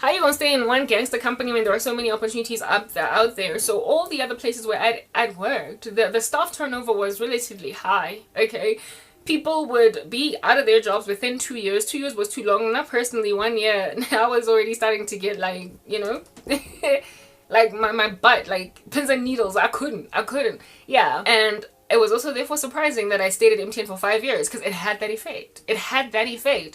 How you gonna stay in one gangster company when there are so many opportunities out there? So all the other places where I'd worked, the staff turnover was relatively high. Okay, people would be out of their jobs within 2 years. 2 years was too long. Not personally, 1 year, I was already starting to get like, you know, like my butt, like pins and needles. I couldn't. Yeah, and it was also therefore surprising that I stayed at MTN for 5 years, because it had that effect.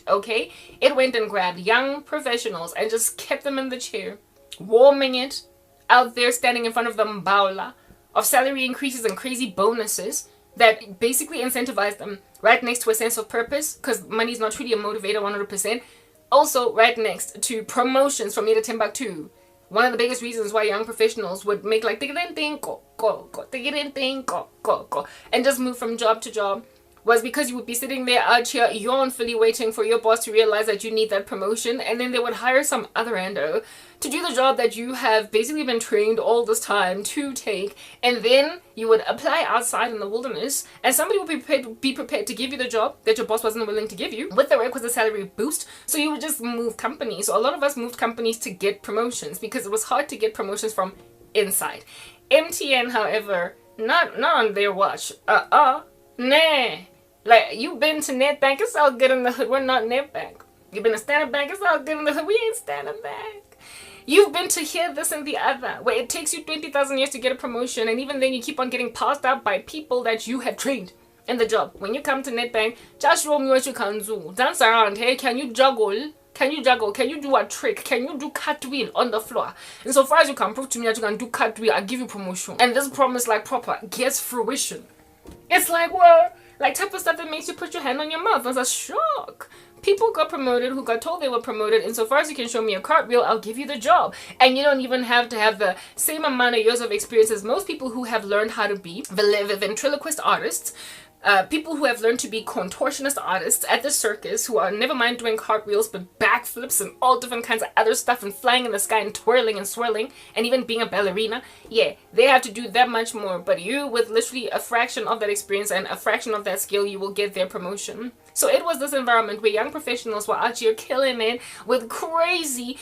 Okay? It went and grabbed young professionals and just kept them in the chair, warming it, out there standing in front of the mbaula of salary increases and crazy bonuses that basically incentivized them, right next to a sense of purpose, because money is not really a motivator 100%. Also, right next to promotions from Mira Timbuktu. One of the biggest reasons why young professionals would make like and just move from job to job was because you would be sitting there out here yawnfully waiting for your boss to realize that you need that promotion, and then they would hire some other rando to do the job that you have basically been trained all this time to take, and then you would apply outside in the wilderness, and somebody would be prepared to give you the job that your boss wasn't willing to give you with the requisite salary boost. So you would just move companies. So a lot of us moved companies to get promotions because it was hard to get promotions from inside. MTN, however, not on their watch. Nah. Like, you've been to Netbank, it's all good in the hood. We're not Netbank. You've been to Standard Bank, it's all good in the hood. We ain't Standard Bank. You've been to here, this, and the other, where it takes you 20,000 years to get a promotion, and even then you keep on getting passed out by people that you have trained in the job. When you come to Netbank, just show me what you can do. Dance around. Hey, can you juggle? Can you juggle? Can you do a trick? Can you do cartwheel on the floor? And so far as you can prove to me that you can do cartwheel, I'll give you promotion. And this promise, like proper, gets fruition. It's like, well, like type of stuff that makes you put your hand on your mouth. It's a shock. People got promoted who got told they were promoted, and so far as you can show me a cartwheel, I'll give you the job. And you don't even have to have the same amount of years of experience as most people who have learned how to be ventriloquist artists, people who have learned to be contortionist artists at the circus, who are never mind doing cartwheels but backflips and all different kinds of other stuff and flying in the sky and twirling and swirling and even being a ballerina. Yeah, they have to do that much more, but you, with literally a fraction of that experience and a fraction of that skill, you will get their promotion. So it was this environment where young professionals were out here killing it with crazy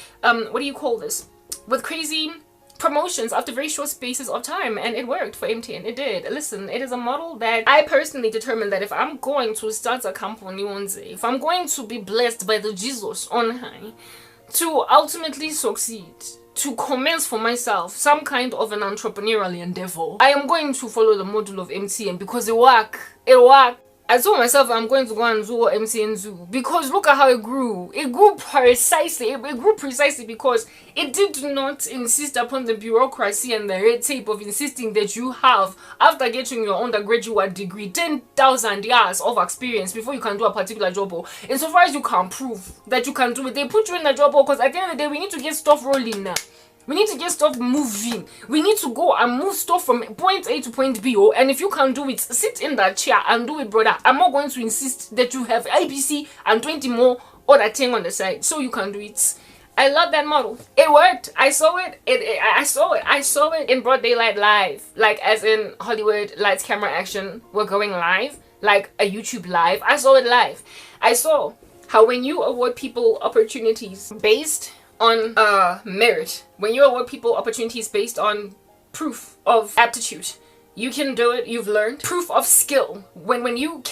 with crazy promotions after very short spaces of time, and it worked for MTN. It did. Listen, it is a model that I personally determined that if I'm going to start a company one day, if I'm going to be blessed by the Jesus on high to ultimately succeed, to commence for myself some kind of an entrepreneurial endeavor, I am going to follow the model of MTN because it worked. I told myself I'm going to go and do what MTN do, because look at how it grew. It grew precisely because it did not insist upon the bureaucracy and the red tape of insisting that you have, after getting your undergraduate degree, 10,000 years of experience before you can do a particular job. And so far as you can prove that you can do it, they put you in the job, because at the end of the day, we need to get stuff rolling now. We need to get stuff moving. We need to go and move stuff from point A to point B. And if you can do it, sit in that chair and do it, brother. I'm not going to insist that you have IPC and 20 more other thing on the side so you can do it. I love that model. It worked. I saw it. I saw it in broad daylight live. Like as in Hollywood lights, camera, action. We're going live. Like a YouTube live. I saw it live. I saw how when you award people opportunities based on merit, when you award people opportunities based on proof of aptitude, you can do it, you've learned, proof of skill, when you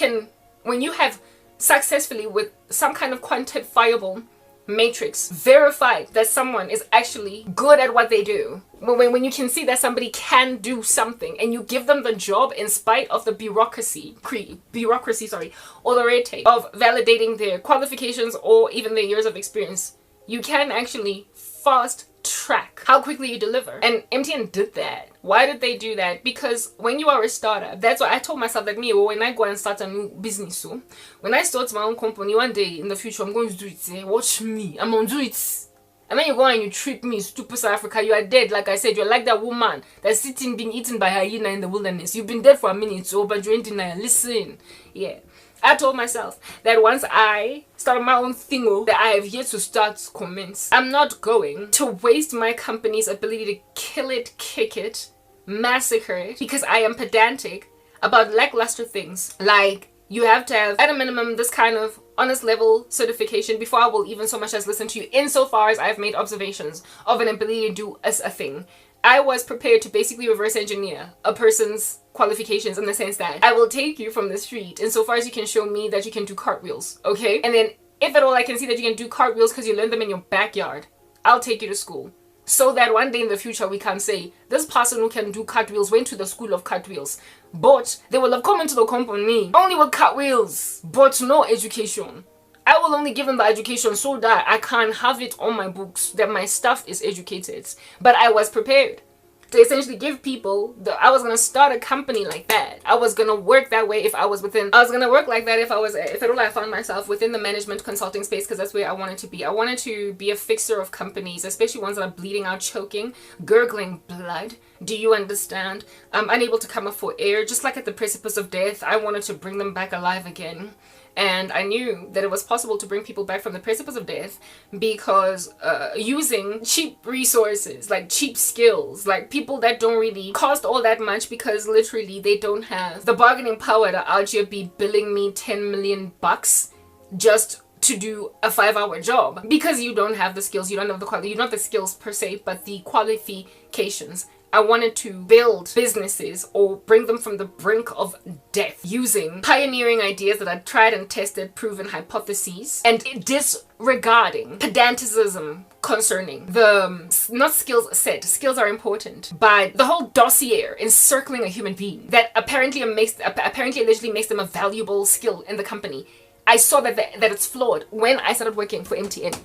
have successfully with some kind of quantifiable matrix verified that someone is actually good at what they do, when you can see that somebody can do something and you give them the job in spite of the bureaucracy or the red tape of validating their qualifications or even their years of experience, you can actually fast track how quickly you deliver. And MTN did that. Why did they do that? Because when you are a startup, that's why I told myself that when I go and start a new business, so when I start my own company one day in the future, I'm going to do it. Watch me, I'm going to do it. And then you go and you treat me, stupid South Africa, you are dead. Like I said, you're like that woman that's sitting being eaten by hyena in the wilderness. You've been dead for a minute, so but you're in denial. Listen, yeah. I told myself that once I start my own thing that I have yet to start commence, I'm not going to waste my company's ability to kill it, kick it, massacre it, because I am pedantic about lackluster things. Like, you have to have, at a minimum, this kind of honest level certification before I will even so much as listen to you, insofar as I've made observations of an ability to do a thing. I was prepared to basically reverse engineer a person's qualifications in the sense that I will take you from the street insofar as you can show me that you can do cartwheels, okay? And then if at all I can see that you can do cartwheels because you learned them in your backyard, I'll take you to school. So that one day in the future we can say, this person who can do cartwheels went to the school of cartwheels, but they will have come into the company only with cartwheels, but no education. I will only give them the education so that I can have it on my books that my staff is educated. But I was prepared to essentially give people I was gonna start a company like that. I was gonna work that way if I was within. I was gonna work like that if at all I found myself within the management consulting space, because that's where I wanted to be. I wanted to be a fixer of companies, especially ones that are bleeding out, choking, gurgling blood. Do you understand? Unable to come up for air, just like at the precipice of death. I wanted to bring them back alive again. And I knew that it was possible to bring people back from the precipice of death because using cheap resources, like cheap skills, like people that don't really cost all that much because literally they don't have the bargaining power to out here be billing me 10 million bucks just to do a 5-hour job, because you don't have the skills, you don't have the quality, you don't have the skills per se, but the qualifications. I wanted to build businesses or bring them from the brink of death using pioneering ideas that are tried and tested, proven hypotheses, and disregarding pedanticism concerning the not skills set. Skills are important, but the whole dossier encircling a human being that apparently allegedly makes them a valuable skill in the company. I saw that it's flawed when I started working for MTN.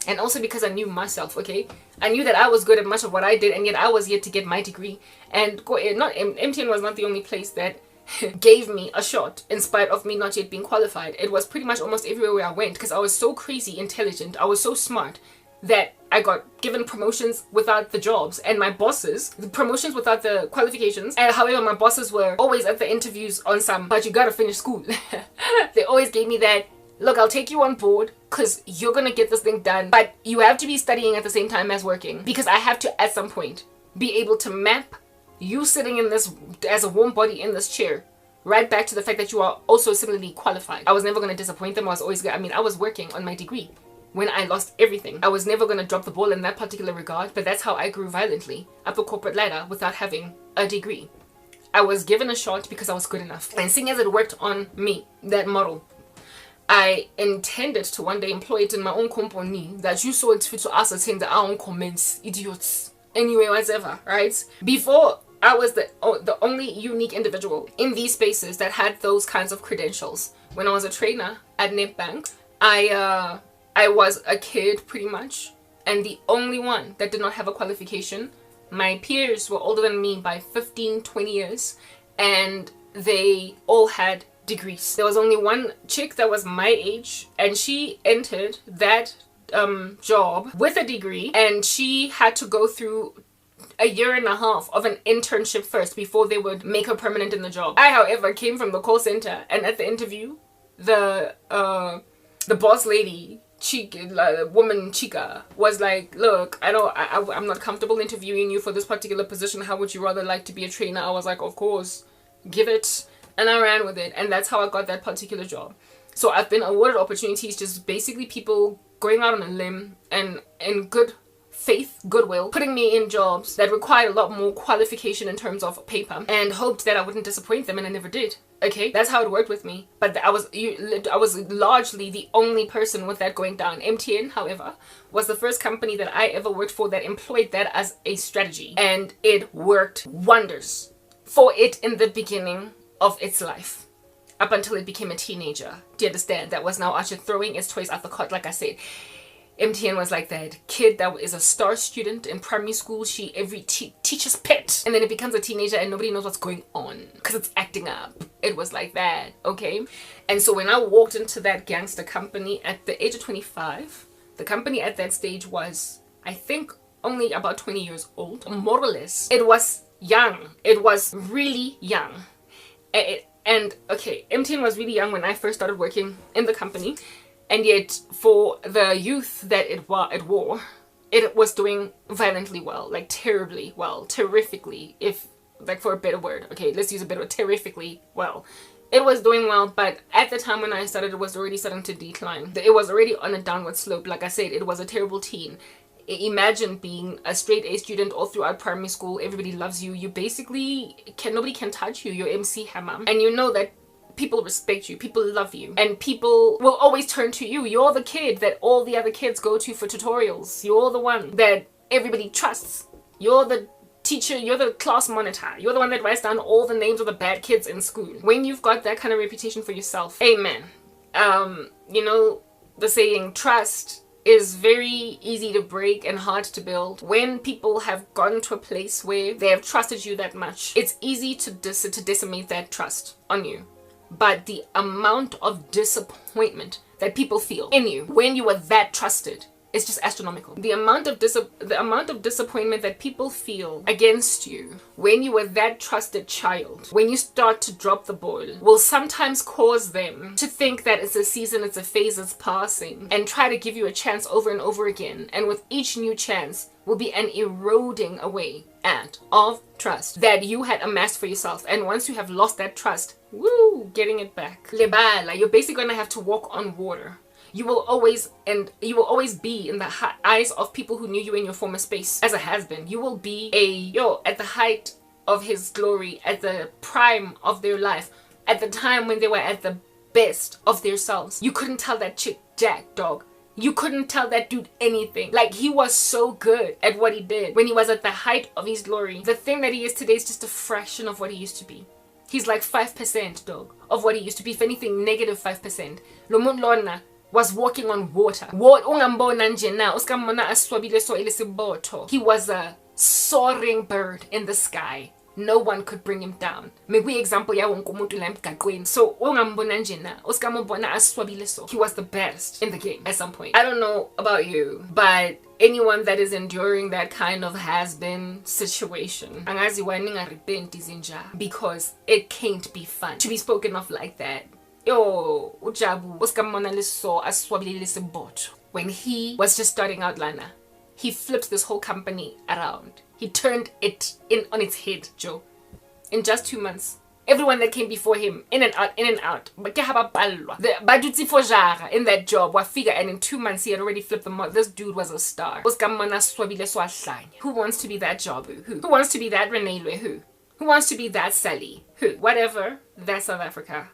And also because I knew myself, okay? I knew that I was good at much of what I did, and yet I was yet to get my degree. And MTN was not the only place that gave me a shot in spite of me not yet being qualified. It was pretty much almost everywhere where I went, because I was so crazy intelligent, I was so smart, that I got given promotions without the jobs, and my bosses, the promotions without the qualifications. And however, my bosses were always at the interviews on some, but you gotta finish school. They always gave me that, look, I'll take you on board because you're gonna get this thing done, but you have to be studying at the same time as working, because I have to at some point be able to map you sitting in this as a warm body in this chair right back to the fact that you are also similarly qualified. I was never gonna disappoint them. I was working on my degree when I lost everything. I was never gonna drop the ball in that particular regard, but that's how I grew violently up the corporate ladder without having a degree. I was given a shot because I was good enough, and seeing as it worked on me, that model, I intended to one day employ it in my own company, that you saw it fit to us attend our own comments, idiots. Anyway, whatever, right? Before, I was the only unique individual in these spaces that had those kinds of credentials. When I was a trainer at Nedbank, I was a kid pretty much, and the only one that did not have a qualification. My peers were older than me by 15, 20 years, and they all had degrees. There was only one chick that was my age, and she entered that job with a degree, and she had to go through a year and a half of an internship first before they would make her permanent in the job. I, however, came from the call center, and at the interview, the boss lady, woman Chica, was like, look, I'm not comfortable interviewing you for this particular position. How would you rather like to be a trainer? I was like, of course, give it. And I ran with it, and that's how I got that particular job. So I've been awarded opportunities, just basically people going out on a limb and in good faith, goodwill, putting me in jobs that required a lot more qualification in terms of paper, and hoped that I wouldn't disappoint them, and I never did. Okay, that's how it worked with me. But I was largely the only person with that going down. MTN, however, was the first company that I ever worked for that employed that as a strategy, and it worked wonders for it in the beginning of its life, up until it became a teenager. Do you understand? That was now actually throwing its toys out the cart. Like I said, MTN was like that kid that is a star student in primary school. She every teacher's pet, and then it becomes a teenager and nobody knows what's going on because it's acting up. It was like that, okay? And so when I walked into that gangster company at the age of 25, the company at that stage was, I think, only about 20 years old, more or less. It was young. It was really young. And okay, MTN was really young when I first started working in the company, and yet for the youth that it wore, it was doing violently well, like terribly well, terrifically, if like for a better word. Okay, let's use a better word, terrifically well. It was doing well, but at the time when I started, it was already starting to decline. It was already on a downward slope. Like I said, it was a terrible teen. Imagine being a straight A student all throughout primary school. Everybody loves you. You basically nobody can touch you. You're MC Hammer. And you know that people respect you, people love you, and people will always turn to you. You're the kid that all the other kids go to for tutorials. You're the one that everybody trusts. You're the teacher, you're the class monitor. You're the one that writes down all the names of the bad kids in school. When you've got that kind of reputation for yourself, amen. You know the saying, trust is very easy to break and hard to build. When people have gotten to a place where they have trusted you that much, it's easy to decimate that trust on you. But the amount of disappointment that people feel in you when you are that trusted is just astronomical. The amount of disappointment that people feel against you when you were that trusted child, when you start to drop the ball, will sometimes cause them to think that it's a season, it's a phase, it's passing, and try to give you a chance over and over again. And with each new chance will be an eroding away of trust that you had amassed for yourself. And once you have lost that trust, getting it back, lebala, you're basically gonna have to walk on water. You will always be in the eyes of people who knew you in your former space as a has-been. You will be at the height of his glory, at the prime of their life, at the time when they were at the best of themselves. You couldn't tell that chick jack, dog. You couldn't tell that dude anything. Like, he was so good at what he did when he was at the height of his glory. The thing that he is today is just a fraction of what he used to be. He's like 5%, dog, of what he used to be. If anything, negative 5%. Lomun Lorna was walking on water. He was a soaring bird in the sky. No one could bring him down. Maybe example ya wonke umuntu la emgaqweni. So ungambona nje na, usikamubona aswabile so. He was the best in the game at some point. I don't know about you, but anyone that is enduring that kind of has-been situation, angaziwa ningarepenti zinja, because it can't be fun to be spoken of like that. Yo, ujabu usikamona liso aswabile lisibotho. When he was just starting out lana, he flipped this whole company around. He turned it on its head, Joe. In just 2 months. Everyone that came before him, in and out. But the badutsi for jara in that job, wafika, and in 2 months he had already flipped them out. This dude was a star. Who wants to be that Jabu? Who wants to be that Renelwe? Who wants to be that Sally? Who? Whatever. That's South Africa.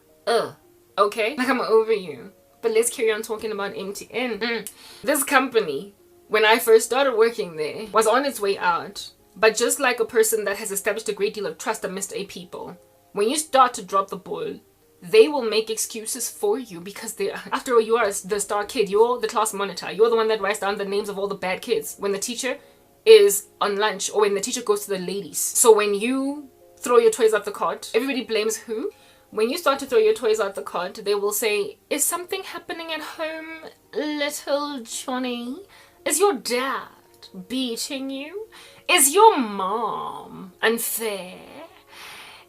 Okay? Like, I'm over you. But let's carry on talking about MTN. This company, when I first started working there, was on its way out. But just like a person that has established a great deal of trust amidst a people, when you start to drop the ball, they will make excuses for you because after all, you are the star kid. You're the class monitor. You're the one that writes down the names of all the bad kids when the teacher is on lunch or when the teacher goes to the ladies. So when you throw your toys out the cart, everybody blames who? When you start to throw your toys out the cart, they will say, is something happening at home, little Johnny? Is your dad beating you? Is your mom unfair?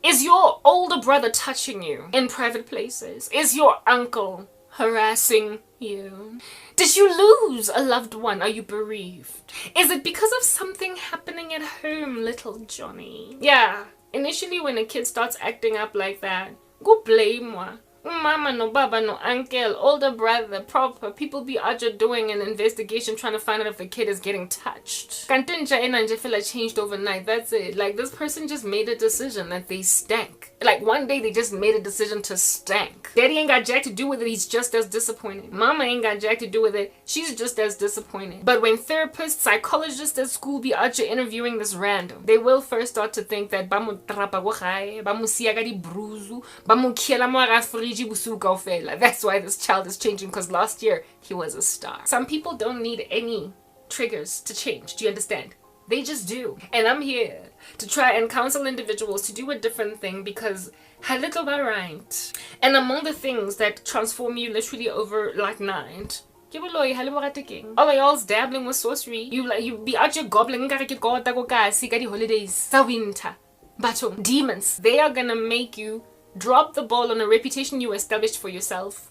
Is your older brother touching you in private places? Is your uncle harassing you? Did you lose a loved one? Are you bereaved? Is it because of something happening at home, little Johnny? Yeah, initially when a kid starts acting up like that, go blame one. Mama, no baba, no uncle, older brother, proper. People be out there doing an investigation trying to find out if the kid is getting touched. Kantinja and feel like changed overnight. That's it. Like, this person just made a decision that they stank. Like, one day they just made a decision to stank. Daddy ain't got jack to do with it. He's just as disappointed. Mama ain't got jack to do with it. She's just as disappointed. But when therapists, psychologists at school be out there interviewing this random, they will first start to think that bamu trapa go gae, bamu siaga di bruzu, bamu kiela mo ga friji busu kaofela. That's why this child is changing, because last year he was a star. Some people don't need any triggers to change. Do you understand? They just do. And I'm here to try and counsel individuals to do a different thing, because little by right. And among the things that transform you literally over like night, all y'all's dabbling with sorcery. You be out your gobbling holidays sa winter. But demons, they are gonna make you drop the ball on a reputation you established for yourself.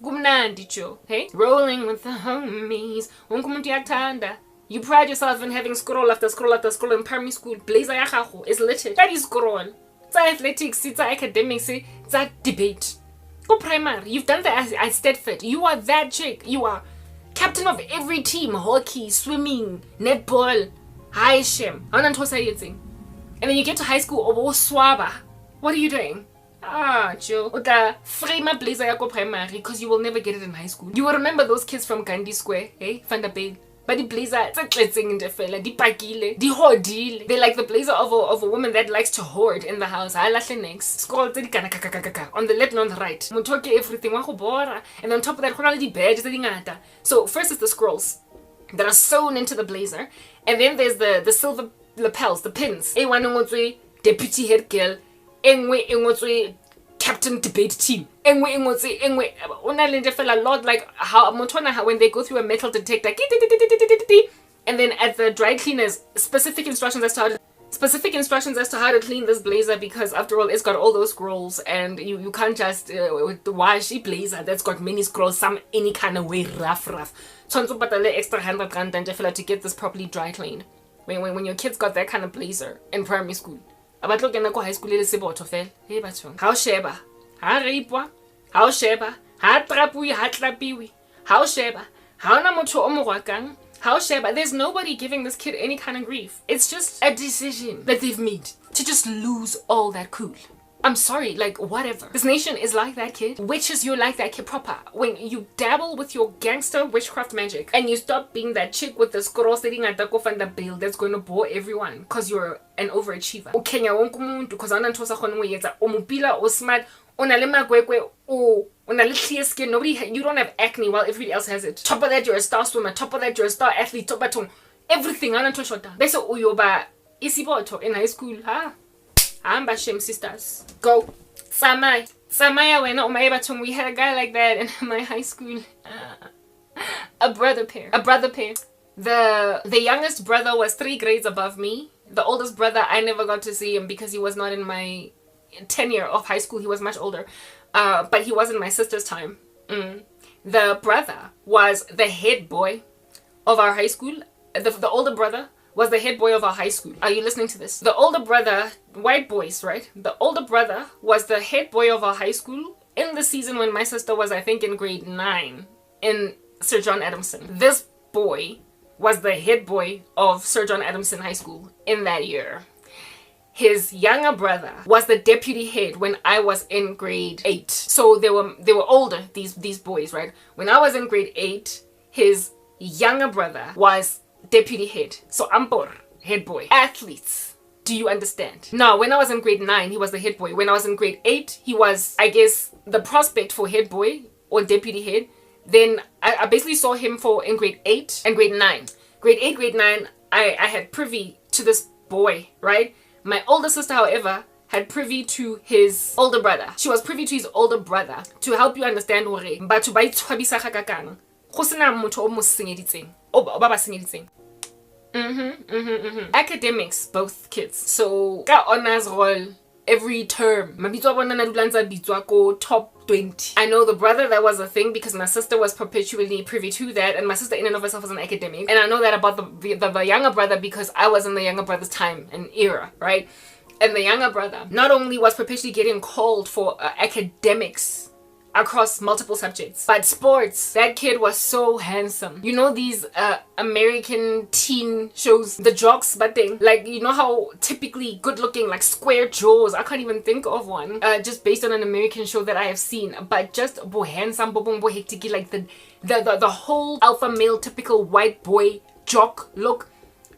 Hey? Rolling with the homies. You pride yourself in having scroll after scroll after scroll in primary school. Blazer yahaho is littered. That is scroll. It's athletics, it's academics, it's debate. Go primary. You've done that at Stedford. You are that chick. You are captain of every team. Hockey, swimming, netball. Hi, Shem. And then you get to high school, oh, swaba. What are you doing? Joe. Frame a blazer ya go primary because you will never get it in high school. You will remember those kids from Gandhi Square, eh? Vanderbilt. But the blazer, they're like the blazer of a woman that likes to hoard in the house. Scroll on the left and on the right. Everything. And on top of that, the badges. So first is the scrolls that are sewn into the blazer. And then there's the silver lapels, the pins. Deputy head girl. Captain debate team. A lot like how when they go through a metal detector. And then at the dry cleaners, specific instructions as to how to clean this blazer, because after all it's got all those scrolls and you can't just wash a blazer that's got many scrolls some any kind of way rough. So extra 100 rand to get this properly dry cleaned. When your kids got that kind of blazer in primary school. About looking at high school how sheba, how ripwa, how sheba, how trapui, how trapiwi, how sheba, how namoto omowakang, how sheba. There's nobody giving this kid any kind of grief. It's just a decision that they've made to just lose all that cool. I'm sorry, like whatever. This nation is like that kid. Witches, you're like that kid proper. When you dabble with your gangster witchcraft magic and you stop being that chick with the scroll sitting at the bill that's going to bore everyone because you're an overachiever. Ukenya wonke umuntu because anantosa khona uyetsa umupila o smart onale magwekwe o onale clear skin. You don't have acne while everybody else has it. Top of that, you're a star swimmer. Top of that, you're a star athlete. Top of that, everything anantosha. Bese uyoba isiboto in high school, huh? I'm Shem sisters. Go. Samaya went on my baton. We had a guy like that in my high school. A brother pair. The youngest brother was 3 grades above me. The oldest brother, I never got to see him because he was not in my tenure of high school. He was much older. But he was in my sister's time. The brother was the head boy of our high school. The older brother was the head boy of our high school. Are you listening to this? The older brother, white boys, right? The older brother was the head boy of our high school in the season when my sister was, I think, in grade 9 in Sir John Adamson. This boy was the head boy of Sir John Adamson High School in that year. His younger brother was the deputy head when I was in grade 8. So they were older, these boys, right? When I was in grade 8, his younger brother was deputy head. So Ampor, head boy. Athletes. Do you understand? Now, when I was in grade 9, he was the head boy. When I was in grade 8, he was, I guess, the prospect for head boy or deputy head. Then I basically saw him in grade 8 and grade 9. Grade 8, grade 9, I had privy to this boy, right? My older sister, however, had privy to his older brother. She was privy to his older brother. To help you understand hore, batho ba itshwabisa ga kakang. Go sena motho o mo senyeditseng. O ba ba senyeditseng. Academics, both kids. So, ka honors roll every term. Mabitso a bona na dula ntse bitswa ko top 20. I know the brother, that was a thing because my sister was perpetually privy to that, and my sister in and of herself was an academic. And I know that about the younger brother because I was in the younger brother's time and era, right? And the younger brother not only was perpetually getting called for academics across multiple subjects, but sports. That kid was so handsome. You know these American teen shows, the jocks, but they like, you know how typically good looking, like square jaws. I can't even think of one just based on an American show that I have seen, but just bo handsome, bo hectic, like the whole alpha male typical white boy jock look.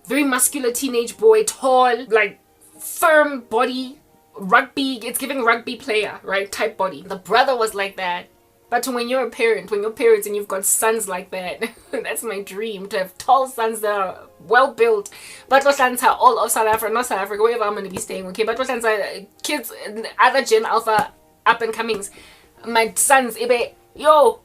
Very muscular teenage boy, tall, like firm body. Rugby, it's giving rugby player, right, type body. The brother was like that. But when you're a parent, when you're parents and you've got sons like that, that's my dream, to have tall sons that are well built. But all of South Africa, not South Africa, wherever I'm going to be staying, okay? But kids, other Gen Alpha up and comings, my sons, yo,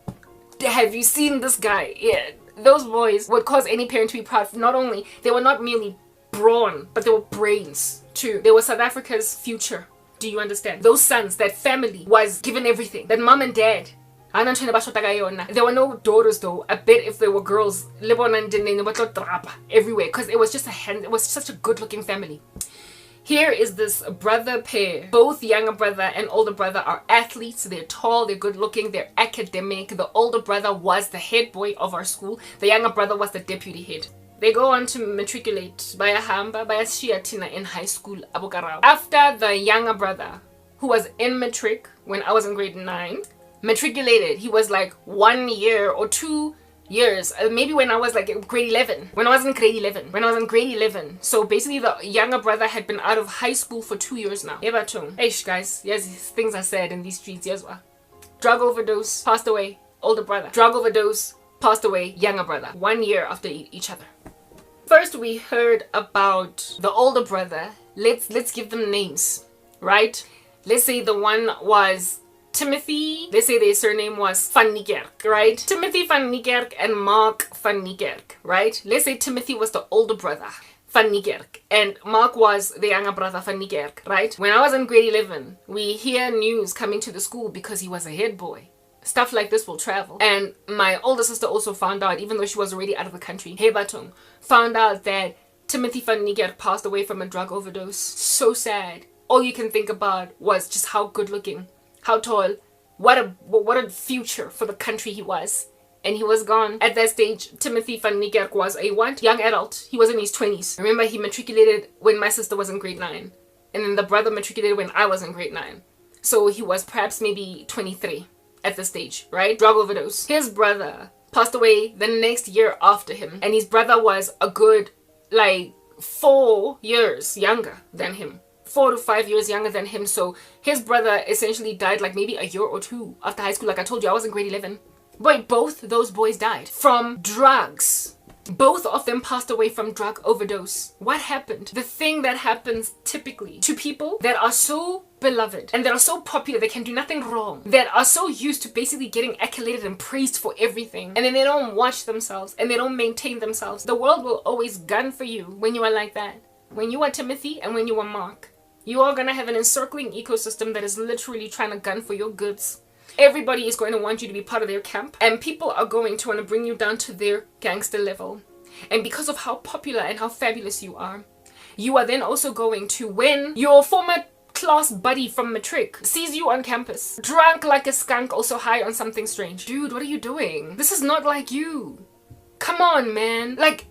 have you seen this guy? Yeah, those boys would cause any parent to be proud. Not only, they were not merely brawn, but they were brains too. They were South Africa's future. Do you understand? Those sons, that family was given everything. That mom and dad. There were no daughters though. I bet if there were girls, everywhere, because it was just it was such a good looking family. Here is this brother pair. Both younger brother and older brother are athletes. They're tall, they're good looking, they're academic. The older brother was the head boy of our school. The younger brother was the deputy head. They go on to matriculate by a Shiatina in high school, Abu Karabo. After the younger brother, who was in matric when I was in grade 9, matriculated, he was like 1 year or 2 years, maybe when I was like grade 11, when I was in grade 11. So basically the younger brother had been out of high school for 2 years now. Hey guys, yes, things are said in these streets. Yes, drug overdose, passed away, older brother. Drug overdose, passed away, younger brother. 1 year after each other. First we heard about the older brother. Let's give them names, right? Let's say the one was Timothy, let's say their surname was Van Niekerk, right? Timothy Van Niekerk and Mark Van Niekerk, right? Let's say Timothy was the older brother, Van Niekerk, and Mark was the younger brother, Van Niekerk, right? When I was in grade 11, we hear news coming to the school because he was a head boy. Stuff like this will travel. And my older sister also found out, even though she was already out of the country, Hebatung, found out that Timothy Van Niekerk passed away from a drug overdose. So sad. All you can think about was just how good looking, how tall, what a future for the country he was. And he was gone. At that stage, Timothy Van Niekerk was a what? Young adult. He was in his 20s. Remember, he matriculated when my sister was in grade 9. And then the brother matriculated when I was in grade 9. So he was perhaps maybe 23 at this stage, right? Drug overdose. His brother passed away the next year after him. And his brother was a good, like, 4 years younger than him. 4 to 5 years younger than him. So his brother essentially died like maybe a year or 2 after high school. Like I told you, I was in grade 11. Boy, both those boys died from drugs. Both of them passed away from drug overdose. What happened? The thing that happens typically to people that are so beloved and that are so popular, they can do nothing wrong, that are so used to basically getting accoladed and praised for everything, and then they don't watch themselves and they don't maintain themselves. The world will always gun for you when you are like that. When you are Timothy and when you are Mark. You are going to have an encircling ecosystem that is literally trying to gun for your goods. Everybody is going to want you to be part of their camp, and people are going to want to bring you down to their gangster level. And because of how popular and how fabulous you are then also going to, when your former class buddy from matric sees you on campus, drunk like a skunk, also high on something strange. Dude, what are you doing? This is not like you. Come on, man. Like,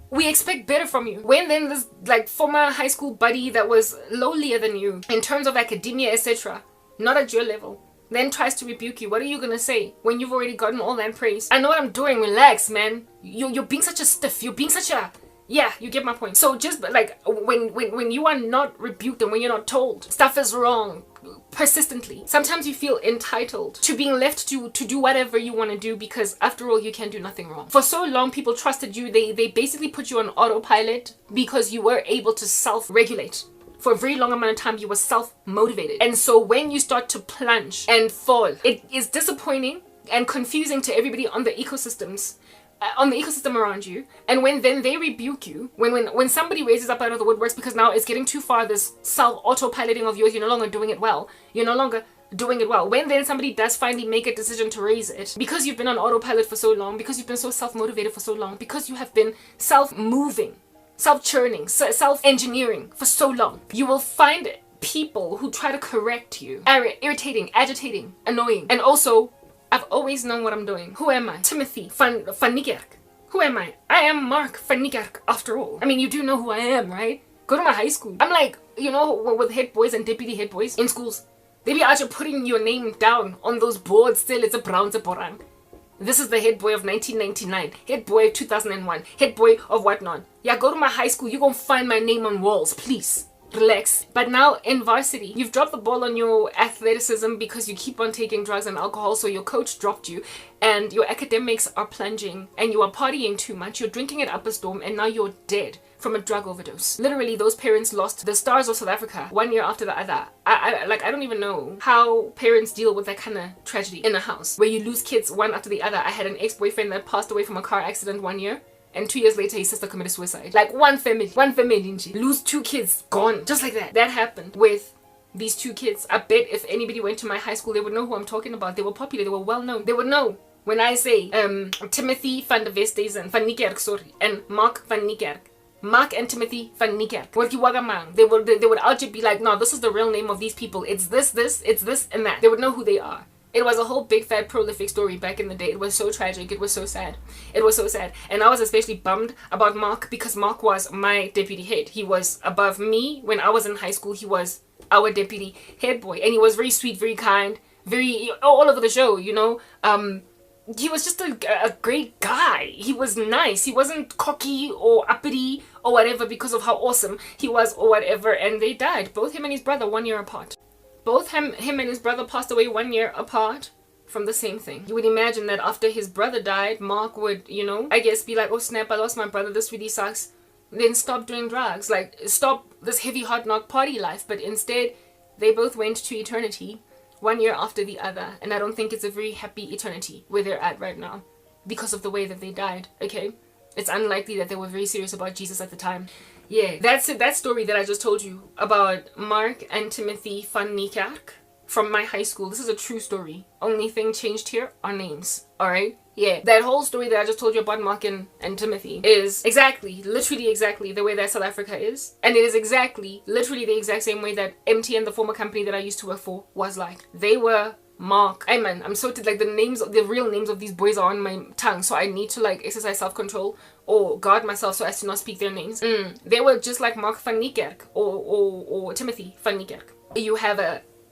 we expect better from you. When then this like former high school buddy that was lowlier than you in terms of academia, etc., not at your level, then tries to rebuke you, what are you gonna say when you've already gotten all that praise? I know what I'm doing, relax, man. You're being such a stiff, you're being such a... Yeah, you get my point. So just like when you are not rebuked and when you're not told stuff is wrong persistently, sometimes you feel entitled to being left to do whatever you want to do, because after all, you can do nothing wrong. For so long, people trusted you. They basically put you on autopilot because you were able to self-regulate. For a very long amount of time, you were self-motivated. And so when you start to plunge and fall, it is disappointing and confusing to everybody on the ecosystems, on the ecosystem around you. And when then they rebuke you, when somebody raises up out of the woodworks because now it's getting too far, this self-autopiloting of yours, you're no longer doing it well. You're no longer doing it well. When then somebody does finally make a decision to raise it, because you've been on autopilot for so long, because you've been so self-motivated for so long, because you have been self-moving, self-churning, self-engineering for so long, you will find people who try to correct you. Irritating, agitating, annoying. And also, I've always known what I'm doing. Who am I? Timothy Van Niekerk. Who am I? I am Mark Van Niekerk, after all. I mean, you do know who I am, right? Go to my high school. I'm like, you know, with head boys and deputy head boys in schools, they be out here putting your name down on those boards still. It's a brown zeporang. This is the head boy of 1999, head boy of 2001, head boy of whatnot. Yeah, go to my high school. You're gonna find my name on walls, please. Relax. But now in varsity, you've dropped the ball on your athleticism because you keep on taking drugs and alcohol, so your coach dropped you, and your academics are plunging, and you are partying too much, you're drinking it up a storm, and now you're dead from a drug overdose. Literally, those parents lost the stars of South Africa 1 year after the other. I don't even know how parents deal with that kind of tragedy in a house where you lose kids one after the other. I had an ex-boyfriend that passed away from a car accident 1 year, and 2 years later his sister committed suicide. Like one family, lose 2 kids, gone, just like that. That happened with these 2 kids. I bet if anybody went to my high school, they would know who I'm talking about. They were popular, they were well known. They would know when I say Timothy Van der Westhuizen, Van Niekerk, sorry, and Mark Van Niekerk. Mark and Timothy van Niekerk. They would out be like, no, this is the real name of these people. It's this, it's this, and that. They would know who they are. It was a whole big, fat, prolific story back in the day. It was so tragic. It was so sad. It was so sad. And I was especially bummed about Mark because Mark was my deputy head. He was above me. When I was in high school, he was our deputy head boy. And he was very sweet, very kind, very all over the show, you know. He was just a great guy. He was nice. He wasn't cocky or uppity or whatever because of how awesome he was or whatever. And they died. Both him and his brother 1 year apart. Both him and his brother passed away 1 year apart from the same thing. You would imagine that after his brother died, Mark would, you know, I guess be like, oh snap, I lost my brother, this really sucks. Then stop doing drugs. Like, stop this heavy hard knock party life. But instead, they both went to eternity 1 year after the other. And I don't think it's a very happy eternity where they're at right now because of the way that they died, okay? It's unlikely that they were very serious about Jesus at the time. Yeah, that's it. That story that I just told you about Mark and Timothy van Niekerk from my high school. This is a true story. Only thing changed here are names. Alright? Yeah. That whole story that I just told you about Mark and Timothy is literally exactly the way that South Africa is. And it is literally the exact same way that MTN, the former company that I used to work for, was like. They were Mark. Hey man, I'm so like the real names of these boys are on my tongue, so I need to like exercise self-control or guard myself so as to not speak their names. They were just like Mark van Niekerk or Timothy van Niekerk. You have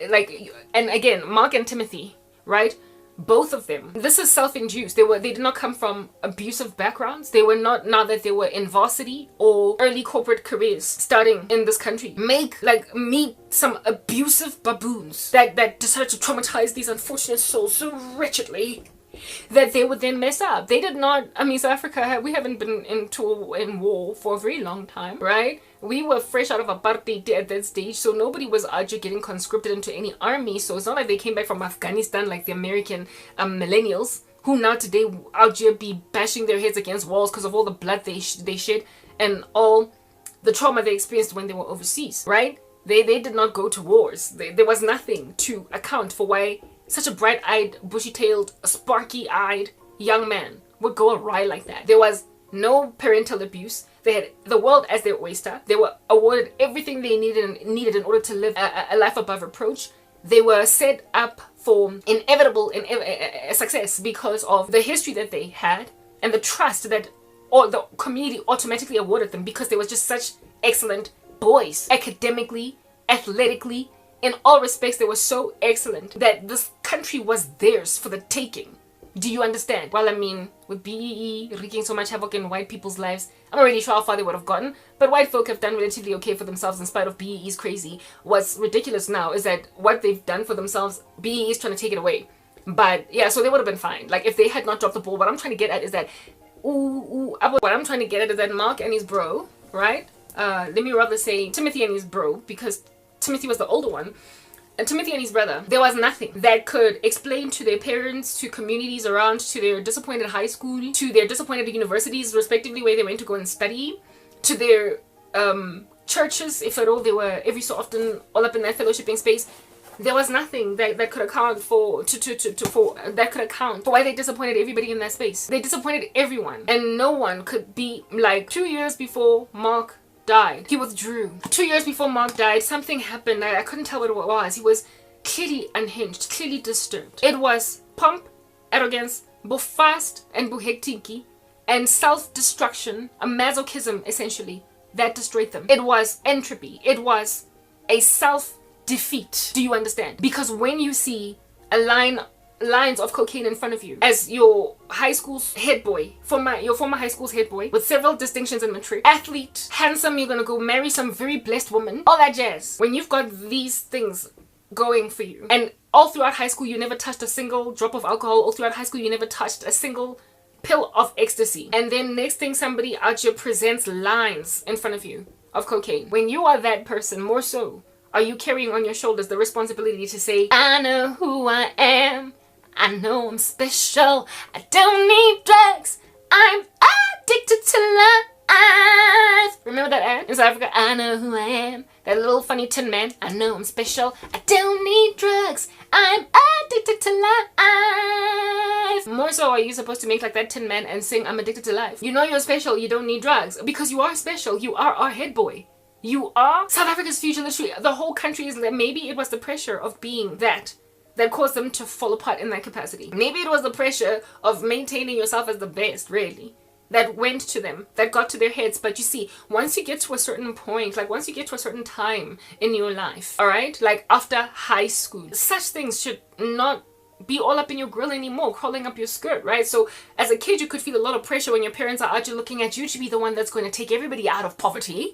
and again, Mark and Timothy, right? Both of them. This is self-induced. They did not come from abusive backgrounds. They were not, now that they were in varsity or early corporate careers starting in this country. Meet some abusive baboons that decided to traumatize these unfortunate souls so wretchedly that they would then mess up. They did not, I mean, South Africa, we haven't been in war for a very long time, right? We were fresh out of apartheid at that stage, so nobody was out here getting conscripted into any army. So it's not like they came back from Afghanistan like the American millennials, who now today out here be bashing their heads against walls because of all the blood they shed and all the trauma they experienced when they were overseas, right? They did not go to wars. There was nothing to account for why such a bright-eyed, bushy-tailed, sparky-eyed young man would go awry like that. There was no parental abuse. They had the world as their oyster. They were awarded everything they needed in order to live a life above reproach. They were set up for inevitable success because of the history that they had and the trust that the community automatically awarded them because they were just such excellent boys. Academically, athletically, in all respects, they were so excellent that this country was theirs for the taking. Do you understand? Well, I mean, with BEE wreaking so much havoc in white people's lives, I'm not really sure how far they would have gotten, but white folk have done relatively okay for themselves in spite of BEE's crazy. What's ridiculous now is that what they've done for themselves, BEE is trying to take it away. But yeah, so they would have been fine. Like, if they had not dropped the ball, what I'm trying to get at is that, Mark and his bro, right? Let me rather say Timothy and his bro, because Timothy was the older one, and Timothy and his brother, there was nothing that could explain to their parents, to communities around, to their disappointed high school, to their disappointed universities, respectively, where they went to go and study, to their churches, if at all they were every so often all up in that fellowshipping space. There was nothing that could account for why they disappointed everybody in that space. They disappointed everyone, and no one could be like 2 years before Mark died. He withdrew. 2 years before Mark died, something happened. I couldn't tell what it was. He was clearly unhinged, clearly disturbed. It was pomp, arrogance, bufast and buhektiki, and self-destruction, a masochism essentially, that destroyed them. It was entropy. It was a self-defeat. Do you understand? Because when you see lines of cocaine in front of you as your high school's head boy, your former high school's head boy, with several distinctions in matric, athlete, handsome, you're gonna go marry some very blessed woman, all that jazz. When you've got these things going for you, and all throughout high school you never touched a single drop of alcohol, all throughout high school you never touched a single pill of ecstasy, and then next thing somebody out here presents lines in front of you of cocaine. When you are that person, more so are you carrying on your shoulders the responsibility to say, I know who I am, I know I'm special, I don't need drugs, I'm addicted to life. Remember that ad in South Africa? I know who I am. That little funny tin man. I know I'm special, I don't need drugs. I'm addicted to life. More so, are you supposed to make like that Tin Man and sing I'm addicted to life? You know you're special, you don't need drugs. Because you are special, you are our head boy. You are South Africa's future. Literally, the whole country is that. Maybe it was the pressure of being that caused them to fall apart in that capacity. Maybe it was the pressure of maintaining yourself as the best, really, that went to them, that got to their heads. But you see, once you get to a certain point, like once you get to a certain time in your life, all right, like after high school, such things should not be all up in your grill anymore, crawling up your skirt, right? So as a kid, you could feel a lot of pressure when your parents are out here looking at you to be the one that's going to take everybody out of poverty.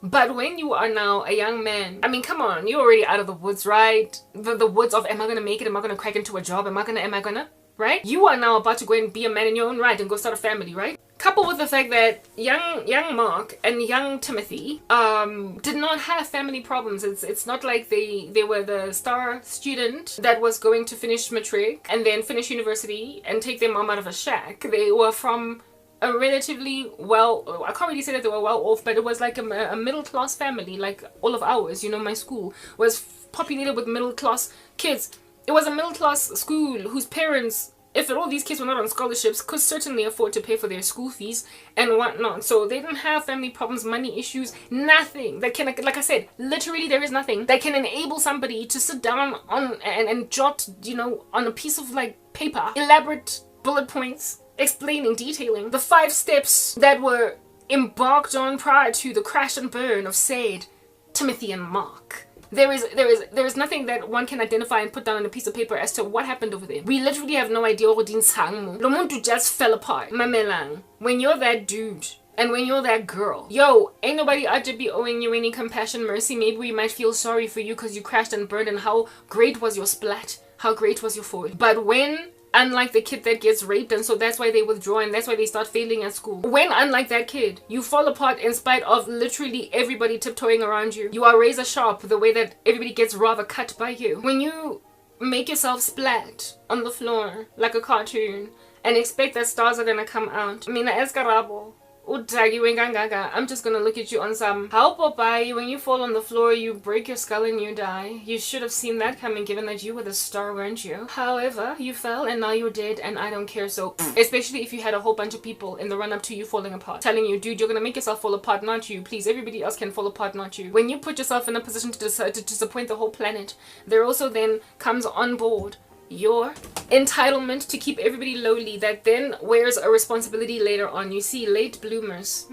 But when you are now a young man, I mean, come on, you're already out of the woods, right? The woods of, am I gonna make it? Am I gonna crack into a job? Am I gonna, right? You are now about to go and be a man in your own right and go start a family, right? Coupled with the fact that young Mark and young Timothy did not have family problems. It's not like they were the star student that was going to finish matric and then finish university and take their mom out of a shack. They were from a relatively I can't really say that they were well off, but it was like a middle class family, like all of ours. You know, my school was populated with middle class kids. It was a middle class school whose parents, if all these kids were not on scholarships, could certainly afford to pay for their school fees and whatnot. So they didn't have family problems, money issues, nothing that can, like I said, literally there is nothing that can enable somebody to sit down on and jot, you know, on a piece of like paper, elaborate bullet points, explaining, detailing the 5 steps that were embarked on prior to the crash and burn of said Timothy and Mark. There is nothing that one can identify and put down on a piece of paper as to what happened over there. We literally have no idea what Lomuntu just fell apart. Mamelang, when you're that dude and when you're that girl, yo, ain't nobody out to be owing you any compassion, mercy. Maybe we might feel sorry for you because you crashed and burned, and how great was your splat, how great was your fall. But when, unlike the kid that gets raped, and so that's why they withdraw and that's why they start failing at school. When, unlike that kid, you fall apart in spite of literally everybody tiptoeing around you. You are razor sharp the way that everybody gets rather cut by you. When you make yourself splat on the floor like a cartoon and expect that stars are gonna come out. Mina as Karabo. I'm just gonna look at you on some how Popeye. When you fall on the floor, you break your skull and you die. You should have seen that coming, given that you were the star, weren't you? However, you fell and now you're dead, and I don't care. So especially if you had a whole bunch of people in the run-up to you falling apart telling you, dude, you're gonna make yourself fall apart, not you. Please, everybody else can fall apart, not you. When you put yourself in a position to decide to disappoint the whole planet, there also then comes on board your entitlement to keep everybody lowly, that then wears a responsibility later on. You see, late bloomers,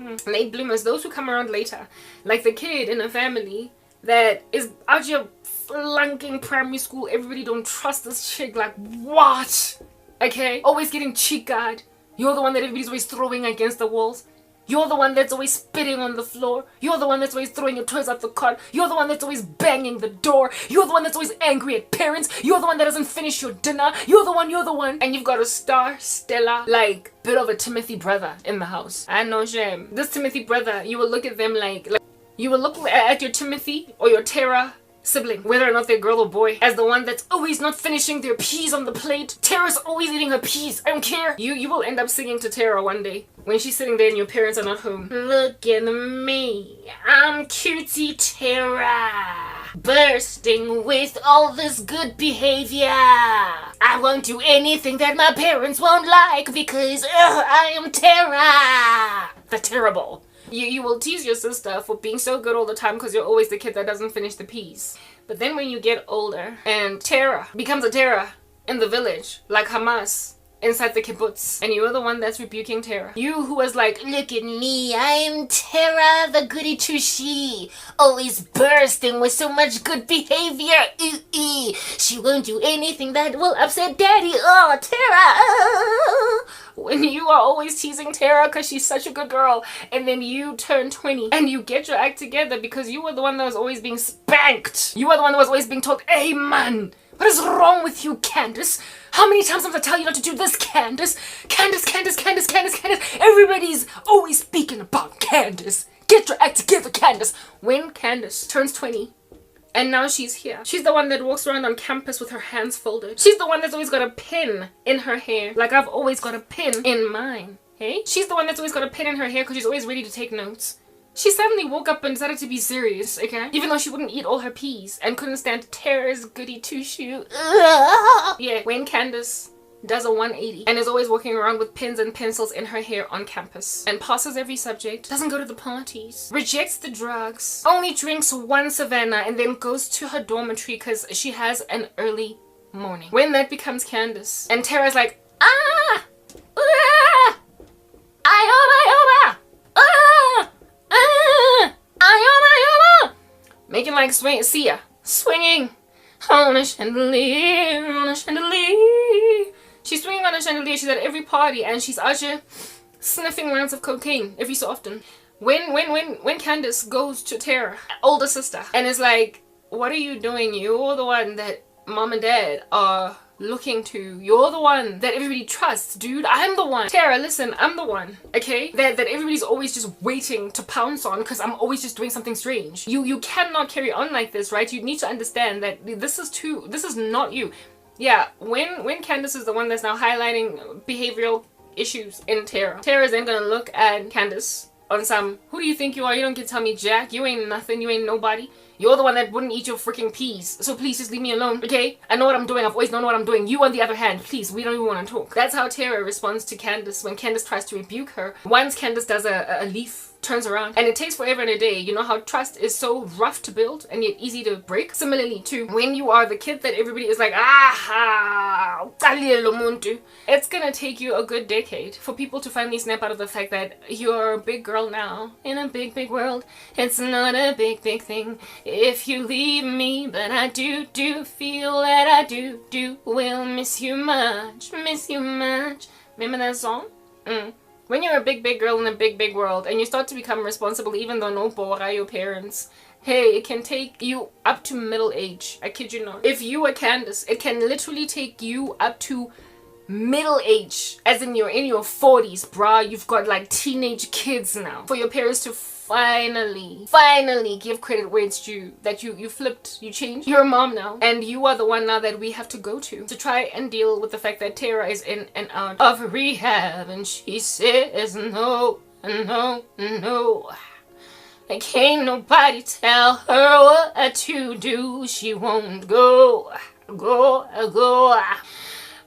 those who come around later, like the kid in a family that is out here flunking primary school. Everybody don't trust this chick. Like, what? Okay, always getting cheek-eyed. You're the one that everybody's always throwing against the walls. You're the one that's always spitting on the floor. You're the one that's always throwing your toys out the cot. You're the one that's always banging the door. You're the one that's always angry at parents. You're the one that doesn't finish your dinner. You're the one. And you've got a star, Stella, like, bit of a Timothy brother in the house. I know, shame. This Timothy brother, you will look at them like you will look at your Timothy or your Tara sibling, whether or not they're girl or boy, as the one that's always not finishing their peas on the plate. Tara's always eating her peas. I don't care. You will end up singing to Tara one day when she's sitting there and your parents are not home. Look at me, I'm cutie Tara, bursting with all this good behavior. I won't do anything that my parents won't like because I am Tara, the terrible. You will tease your sister for being so good all the time because you're always the kid that doesn't finish the peas. But then when you get older and Tara becomes a Tara in the village, like Hamas inside the kibbutz, and you're the one that's rebuking Tara. You who was like, look at me, I'm Tara the goody two-shoe, always bursting with so much good behavior. She won't do anything that will upset daddy. Oh, Tara. When you are always teasing Tara because she's such a good girl, and then you turn 20 and you get your act together because you were the one that was always being spanked. You were the one that was always being told, hey man, what is wrong with you, Candace? How many times must I tell you not to do this, Candace? Candace. Everybody's always speaking about Candace. Get your act together, Candace. When Candace turns 20, and now she's here. She's the one that walks around on campus with her hands folded. She's the one that's always got a pin in her hair, like I've always got a pin in mine. Hey? She's the one that's always got a pin in her hair because she's always ready to take notes. She suddenly woke up and decided to be serious, okay? Even though she wouldn't eat all her peas and couldn't stand Tara's goody two-shoe. Yeah, when Candace does a 180 and is always walking around with pens and pencils in her hair on campus and passes every subject, doesn't go to the parties, rejects the drugs, only drinks one Savannah and then goes to her dormitory because she has an early morning. When that becomes Candace and Tara's like, ah, ah, ayoma, ah, ah, ayoma, making like swing, see ya, swinging on a chandelier, on a chandelier. She's swinging on a chandelier. She's at every party and she's out here sniffing rounds of cocaine every so often. When Candace goes to Tara, older sister, and is like, what are you doing? You're the one that mom and dad are looking to. You're the one that everybody trusts, dude. I'm the one. Tara, listen, I'm the one, okay? That everybody's always just waiting to pounce on because I'm always just doing something strange. You cannot carry on like this, right? You need to understand that this is not you. Yeah, when Candace is the one that's now highlighting behavioral issues in Tara, Tara's then gonna look at Candace on some, who do you think you are? You don't get to tell me jack. You ain't nothing. You ain't nobody. You're the one that wouldn't eat your freaking peas. So please just leave me alone, okay? I know what I'm doing. I've always known what I'm doing. You, on the other hand, please, we don't even want to talk. That's how Tara responds to Candace when Candace tries to rebuke her. Once Candace does a leaf, turns around, and it takes forever and a day. You know how trust is so rough to build and yet easy to break? Similarly too, when you are the kid that everybody is like, it's gonna take you a good decade for people to finally snap out of the fact that you're a big girl now in a big world. It's not a big thing if you leave me, but I do feel that I do will miss you much. Remember that song? When you're a big girl in a big world and you start to become responsible even though no bora your parents, hey, it can take you up to middle age. I kid you not. If you are Candace, it can literally take you up to middle age, as in you're in your 40s, bruh. You've got like teenage kids now. For your parents to finally give credit where it's due, that you flipped, you changed. You're a mom now, and you are the one now that we have to go to try and deal with the fact that Tara is in and out of rehab, and she says no. And can't nobody tell her what to do. She won't go.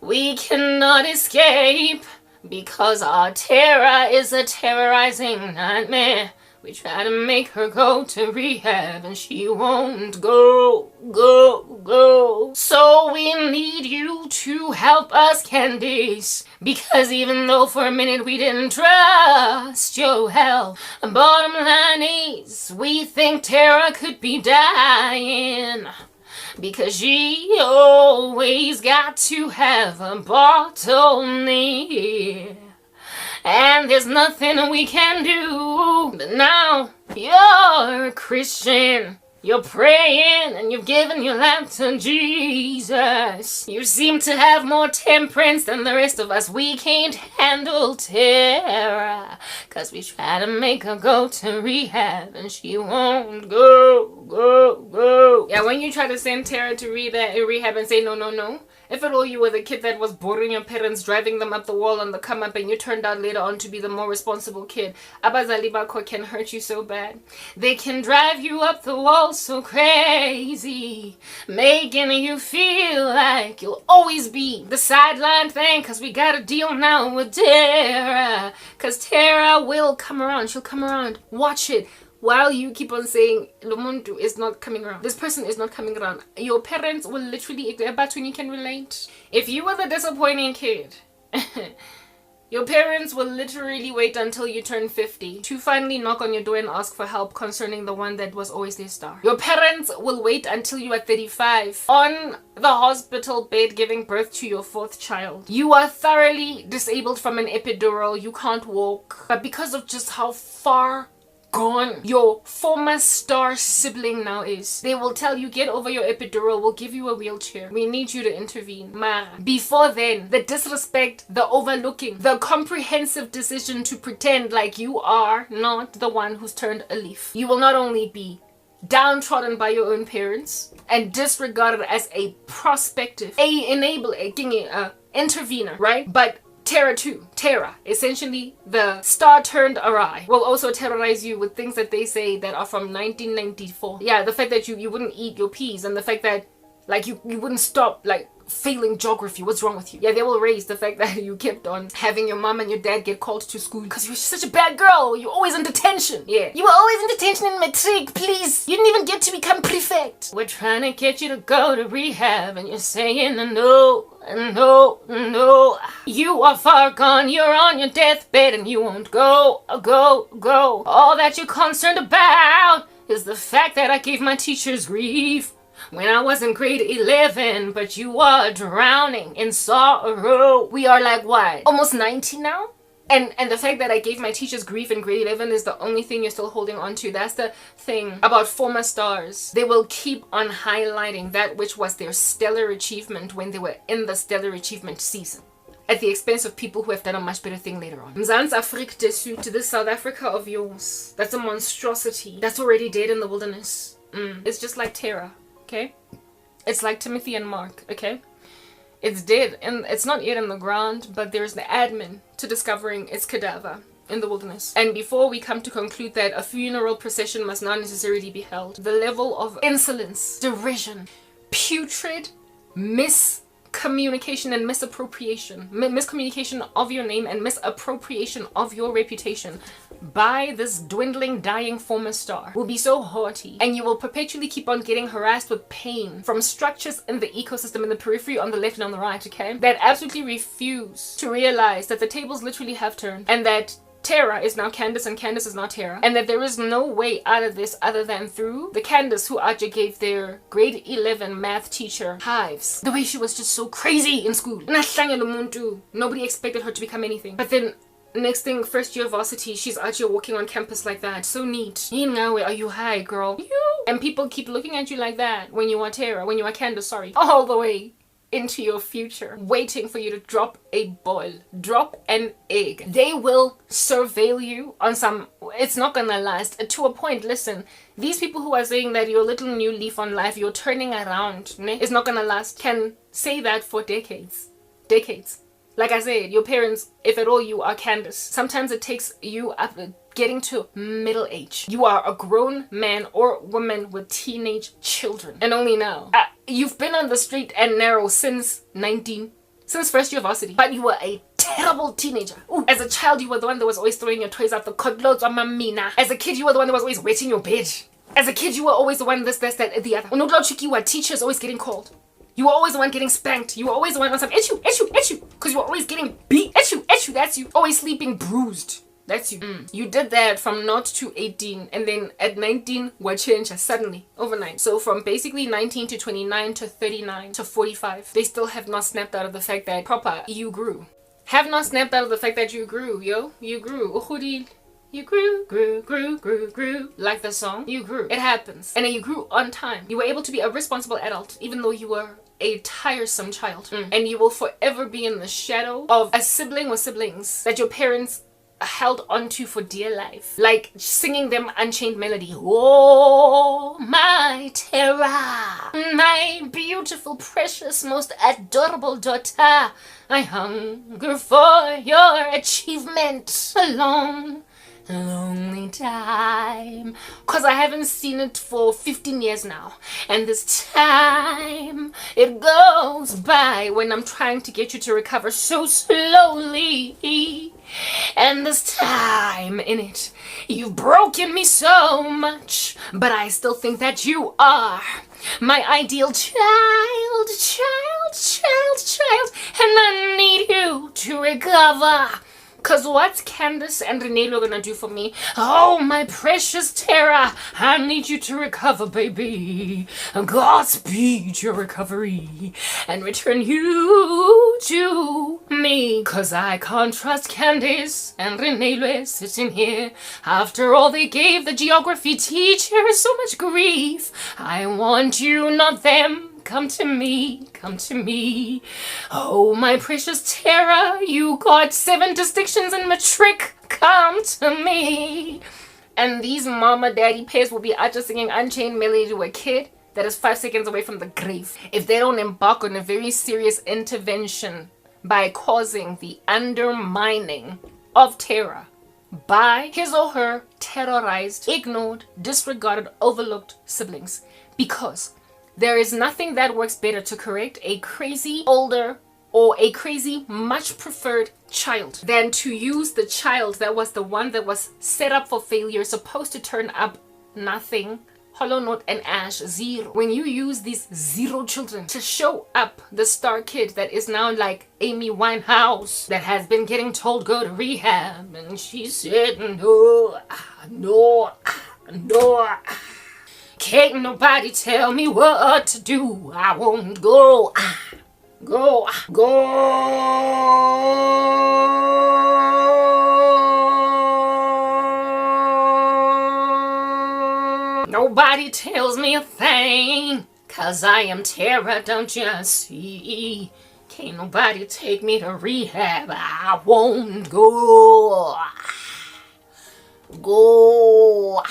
We cannot escape because our Tara is a terrorizing nightmare. We try to make her go to rehab and she won't go. So we need you to help us, Candice. Because even though for a minute we didn't trust your help, the bottom line is we think Tara could be dying. Because she always got to have a bottle near. And there's nothing we can do. But now you're a Christian. You're praying and you've given your life to Jesus. You seem to have more temperance than the rest of us. We can't handle Tara, 'cause we try to make her go to rehab and she won't go. Yeah, when you try to send Tara to rehab and say no. If at all you were the kid that was boring your parents, driving them up the wall on the come up, and you turned out later on to be the more responsible kid, abazali bakho can hurt you so bad. They can drive you up the wall so crazy, making you feel like you'll always be the sideline thing, 'cause we got to deal now with Tara. 'Cause Tara will come around. She'll come around. Watch it. While you keep on saying Lumuntu is not coming around, this person is not coming around, your parents will literally, about when you can relate. If you were the disappointing kid, your parents will literally wait until you turn 50 to finally knock on your door and ask for help concerning the one that was always their star. Your parents will wait until you are 35 on the hospital bed giving birth to your 4th child. You are thoroughly disabled from an epidural. You can't walk. But because of just how far gone your former star sibling now is, they will tell you, get over your epidural, we'll give you a wheelchair, we need you to intervene. Mara, before then, the disrespect, the overlooking, the comprehensive decision to pretend like you are not the one who's turned a leaf. You will not only be downtrodden by your own parents and disregarded as a prospective intervener, right? But Terror 2. Terror, essentially the star turned awry, will also terrorize you with things that they say that are from 1994. Yeah, the fact that you wouldn't eat your peas, and the fact that like you wouldn't stop like failing geography. What's wrong with you? Yeah, they will raise the fact that you kept on having your mom and your dad get called to school because you were such a bad girl. You're always in detention. Yeah, you were always in detention in matric, please. You didn't even get to become prefect. We're trying to get you to go to rehab and you're saying no. No, you are far gone, you're on your deathbed and you won't go. All that you're concerned about is the fact that I gave my teachers grief when I was in grade 11, but you are drowning in sorrow. We are like what? Almost 90 now? And the fact that I gave my teachers grief in grade 11 is the only thing you're still holding on to. That's the thing about former stars. They will keep on highlighting that which was their stellar achievement when they were in the stellar achievement season, at the expense of people who have done a much better thing later on. Mzansi Afrika desu, to this South Africa of yours. That's a monstrosity. That's already dead in the wilderness. It's just like Terra, okay? It's like Timothy and Mark, okay? It's dead, and it's not yet in the ground, but there's the admin to discovering its cadaver in the wilderness. And before we come to conclude that a funeral procession must not necessarily be held, the level of insolence, derision, putrid miscommunication and miscommunication of your name and misappropriation of your reputation by this dwindling, dying former star will be so haughty, and you will perpetually keep on getting harassed with pain from structures in the ecosystem in the periphery on the left and on the right, okay, that absolutely refuse to realize that the tables literally have turned, and that Terra is now Candace and Candace is now Terra, and that there is no way out of this other than through the Candace who Aja gave their grade 11 math teacher hives. The way she was just so crazy in school. Nobody expected her to become anything. But then next thing, first year varsity, she's out here walking on campus like that. So neat. Are you high, girl? And people keep looking at you like that when you are Terra, when you are Candace, sorry. All the way into your future, waiting for you to drop a ball, drop an egg. They will surveil you on some, it's not gonna last. To a point, listen, these people who are saying that your little new leaf on life, you're turning around, it's not gonna last, can say that for decades. Like I said, your parents, if at all you are Candace, sometimes it takes you up getting to middle age. You are a grown man or woman with teenage children. And only now. You've been on the straight and narrow since first year varsity. But you were a terrible teenager. Ooh. As a child, you were the one that was always throwing your toys out the clothes on mamina. As a kid, you were the one that was always wetting your bed. As a kid, you were always the one this, that, the other. You were teachers always getting called. You were always the one getting spanked. You were always the one on some issue. Because you were always getting beat. Issue, that's you. Always sleeping bruised. That's you. You did that from 0 to 18, and then at 19 what changed suddenly overnight. So from basically 19 to 29 to 39 to 45, they still have not snapped out of the fact that you grew. Have not snapped out of the fact that you grew, yo. You grew. You grew. Like the song. You grew. It happens. And then you grew on time. You were able to be a responsible adult, even though you were a tiresome child. And you will forever be in the shadow of a sibling or siblings that your parents held onto for dear life, like singing them Unchained Melody. Oh, my Terra, my beautiful, precious, most adorable daughter, I hunger for your achievement. A long, lonely time, cause I haven't seen it for 15 years now, and this time it goes by when I'm trying to get you to recover so slowly. And this time in it, you've broken me so much, but I still think that you are my ideal child, and I need you to recover. Cause what's Candace and Renelo gonna do for me? Oh, my precious Terra, I need you to recover, baby. Godspeed your recovery and return you to me. Cause I can't trust Candace and Renelo sitting here. After all, they gave the geography teacher so much grief. I want you, not them. Come to me. Oh, my precious Terra, you got 7 distinctions in matric. Come to me. And these mama daddy pairs will be out just singing Unchained Melody to a kid that is 5 seconds away from the grave if they don't embark on a very serious intervention by causing the undermining of terror by his or her terrorized, ignored, disregarded, overlooked siblings. Because there is nothing that works better to correct a crazy older or a crazy much preferred child than to use the child that was the one that was set up for failure, supposed to turn up nothing, hollow note and ash, zero. When you use these zero children to show up the star kid that is now like Amy Winehouse, that has been getting told go to rehab, and she said no, no, no, can't nobody tell me what to do, I won't go, go, nobody tells me a thing, 'cause I am terror, don't you see? Can't nobody take me to rehab, I won't go. Go.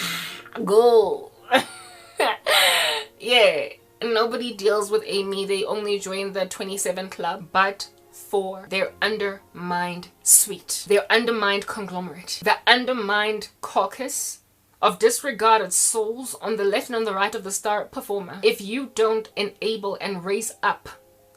Yeah, nobody deals with Amy. They only join the 27 club, but for their undermined suite, their undermined conglomerate, the undermined caucus of disregarded souls on the left and on the right of the star performer. If you don't enable and raise up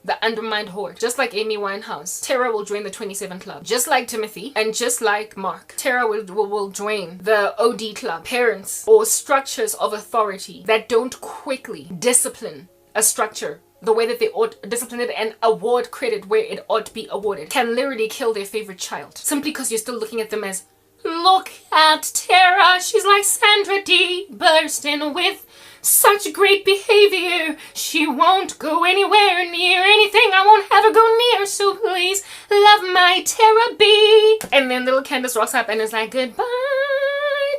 the undermined horde, just like Amy Winehouse, Tara will join the 27 club. Just like Timothy and just like Mark, Tara will join the OD club. Parents or structures of authority that don't quickly discipline a structure the way that they ought discipline it and award credit where it ought to be awarded can literally kill their favorite child simply because you're still looking at them as, look at Tara, she's like Sandra D, bursting with such great behavior. She won't go anywhere near anything I won't have her go near, so please love my Tara B. And then little Candace rocks up and is like, goodbye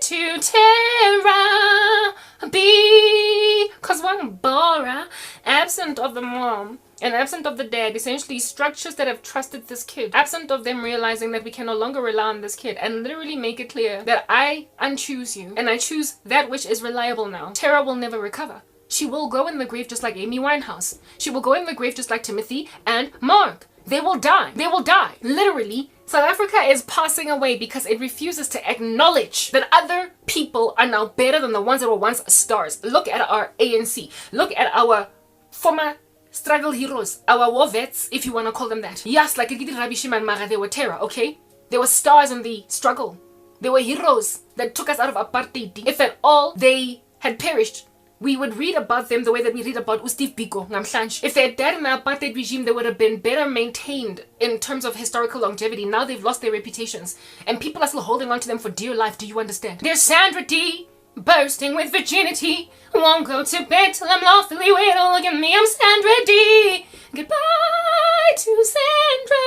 to Tara B. 'Cause one Bora, absent of the mom and absent of the dad, essentially structures that have trusted this kid, absent of them realizing that we can no longer rely on this kid and literally make it clear that I unchoose you and I choose that which is reliable now. Tara will never recover. She will go in the grave just like Amy Winehouse. She will go in the grave just like Timothy and Mark. They will die. They will die. Literally, South Africa is passing away because it refuses to acknowledge that other people are now better than the ones that were once stars. Look at our ANC. Look at our former struggle heroes, our war vets, if you want to call them that. Yes, like Rabishima and Mara, they were terror, okay? They were stars in the struggle. They were heroes that took us out of apartheid. If at all they had perished, we would read about them the way that we read about Steve Biko, Namhlanje. If they had died in the apartheid regime, they would have been better maintained in terms of historical longevity. Now they've lost their reputations, and people are still holding on to them for dear life. Do you understand? There's Sandra D, bursting with virginity. Won't go to bed till I'm lawfully wed. Oh, look at me, I'm Sandra D. Goodbye to Sandra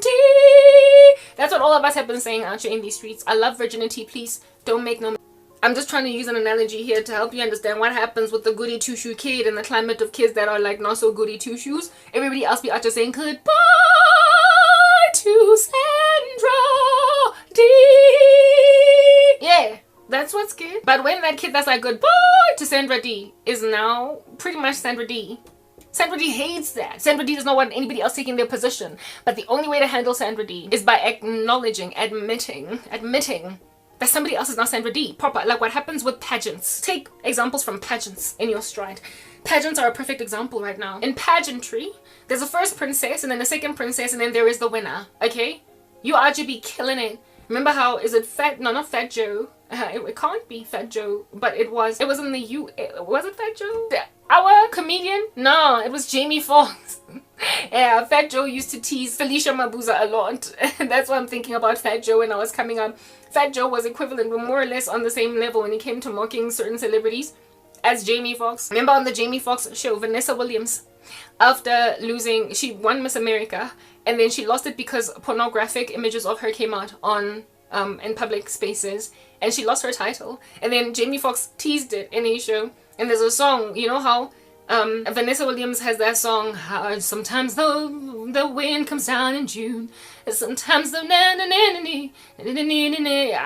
D. That's what all of us have been saying out here in these streets. I love virginity. Please don't make no. I'm just trying to use an analogy here to help you understand what happens with the goody two-shoe kid and the climate of kids that are like not so goody two-shoes. Everybody else be out just saying goodbye to Sandra D. Yeah, that's what's good. But when that kid that's like goodbye to Sandra D is now pretty much Sandra D. Sandra D hates that. Sandra D does not want anybody else taking their position. But the only way to handle Sandra D is by acknowledging, admitting that somebody else is not Sandra D. Proper, like what happens with pageants. Take examples from pageants in your stride. Pageants are a perfect example right now. In pageantry, there's a first princess and then a second princess and then there is the winner, okay? You RGB killing it. Remember how, is it Fat, no not Fat Joe. It can't be Fat Joe, but it was in the was it Fat Joe? Our comedian? No, it was Jamie Foxx. Yeah, Fat Joe used to tease Felicia Mabuza a lot. That's why I'm thinking about Fat Joe when I was coming up. Fat Joe was equivalent, but more or less on the same level when it came to mocking certain celebrities as Jamie Foxx. Remember on the Jamie Foxx show, Vanessa Williams, after losing, she won Miss America, and then she lost it because pornographic images of her came out on in public spaces, and she lost her title. And then Jamie Foxx teased it in his show, and there's a song, you know how Vanessa Williams has that song, sometimes the wind comes down in June, sometimes the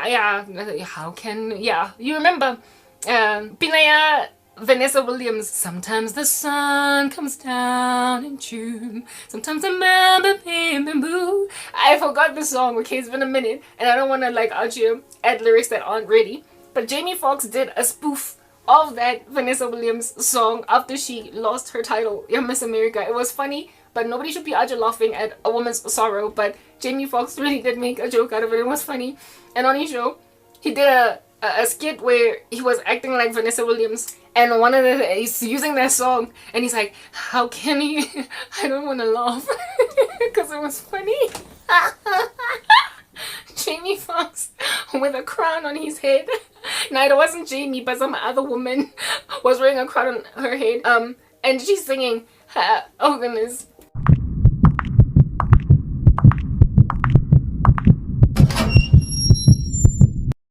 yeah, how can, yeah, you remember Pinaya Vanessa Williams, sometimes the sun comes down in June, sometimes I remember being blue. I forgot the song, okay, it's been a minute, and I don't want to like out you add lyrics that aren't ready. But Jamie Foxx did a spoof of that Vanessa Williams song after she lost her title, Miss America. It was funny, but nobody should be out here laughing at a woman's sorrow. But Jamie Foxx really did make a joke out of it. It was funny. And on his show, he did a skit where he was acting like Vanessa Williams, and he's using that song, and he's like, how can he? I don't want to laugh because it was funny. Jamie Foxx with a crown on his head. Now it wasn't Jamie, but some other woman was wearing a crown on her head. And she's singing, oh goodness,